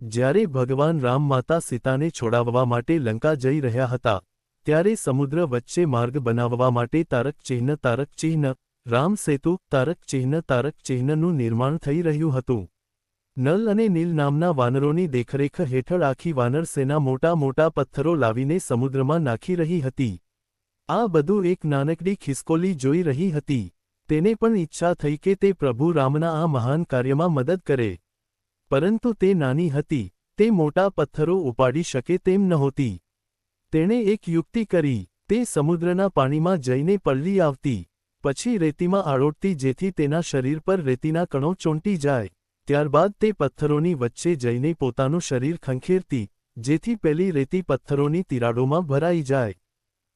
જ્યારે ભગવાન રામ માતા સીતાને છોડાવવા માટે લંકા જઈ રહ્યા હતા, ત્યારે સમુદ્ર વચ્ચે માર્ગ બનાવવા માટે તારક ચિહ્ન રામ સેતુ તારક ચિહ્નનું નિર્માણ થઈ રહ્યું હતું. નલ અને નીલ નામના વાનરોની દેખરેખ હેઠળ આખી વાનર સેના મોટા મોટા પથ્થરો લાવીને સમુદ્રમાં નાખી રહી હતી. આ બધું એક નાનકડી ખિસકોલી જોઈ રહી હતી. તેને પણ ઈચ્છા થઈ કે તે પ્રભુ રામના આ મહાન કાર્યમાં મદદ કરે. પરંતુ તે નાની હતી, તે મોટા પથ્થરો ઉપાડી શકે તેમ નહોતી. તેણે એક યુક્તિ કરી. તે સમુદ્રના પાણીમાં જઈને પલળી આવતી, પછી રેતીમાં આળોટતી જેથી તેના શરીર પર રેતીના કણો ચોંટી જાય. ત્યારબાદ તે પથ્થરોની વચ્ચે જઈને પોતાનું શરીર ખંખેરતી, જેથી પેલી રેતી પથ્થરોની તિરાડોમાં ભરાઈ જાય.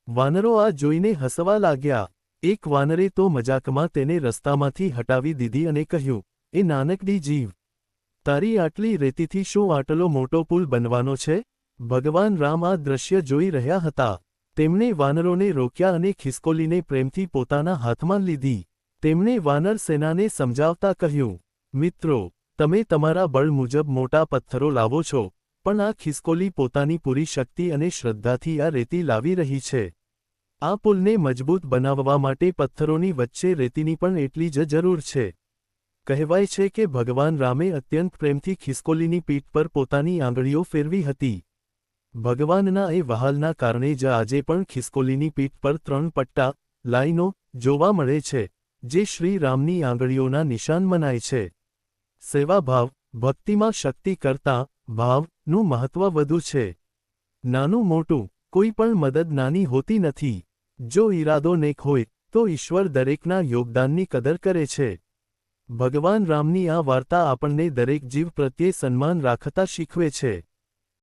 વાનરો આ જોઈને હસવા લાગ્યા. એક વાનરે તો મજાકમાં તેને રસ્તામાંથી હટાવી દીધી અને કહ્યું, એ નાનકડી જીવ, તારી આટલી રેતીથી શું આટલો મોટો પુલ બનવાનો છે? ભગવાન રામ આ દ્રશ્ય જોઈ રહ્યા હતા. તેમણે વાનરોને રોક્યા અને ખિસકોલીને પ્રેમથી પોતાના હાથમાં લીધી. તેમણે વાનર સેનાને સમજાવતા કહ્યું, મિત્રો, તમે તમારા બળ મુજબ મોટા પથ્થરો લાવો છો, પણ આ ખિસકોલી પોતાની પૂરી શક્તિ અને શ્રદ્ધાથી આ રેતી લાવી રહી છે. આ પુલને મજબૂત બનાવવા માટે પથ્થરોની વચ્ચે રેતીની પણ એટલી જ જરૂર છે. કહેવાય છે કે ભગવાન રામે અત્યંત પ્રેમથી ખિસકોલીની પીઠ પર પોતાની આંગળીઓ ફેરવી હતી. ભગવાનના એ વહાલના કારણે જ આજે પણ ખિસકોલીની પીઠ પર 3 પટ્ટા, લાઈનો, જોવા મળે છે, જે શ્રી રામની આંગળીઓના નિશાન મનાય છે. સેવાભાવ, ભક્તિમાં શક્તિ કરતાં ભાવનું મહત્વ વધુ છે. નાનું મોટું, કોઈ પણ મદદ નાની હોતી નથી. જો ઈરાદો નેક હોય, તો ઈશ્વર દરેકના યોગદાનની કદર કરે છે. ભગવાન રામની આ વાર્તા આપણને દરેક જીવ પ્રત્યે સન્માન રાખતા શીખવે છે.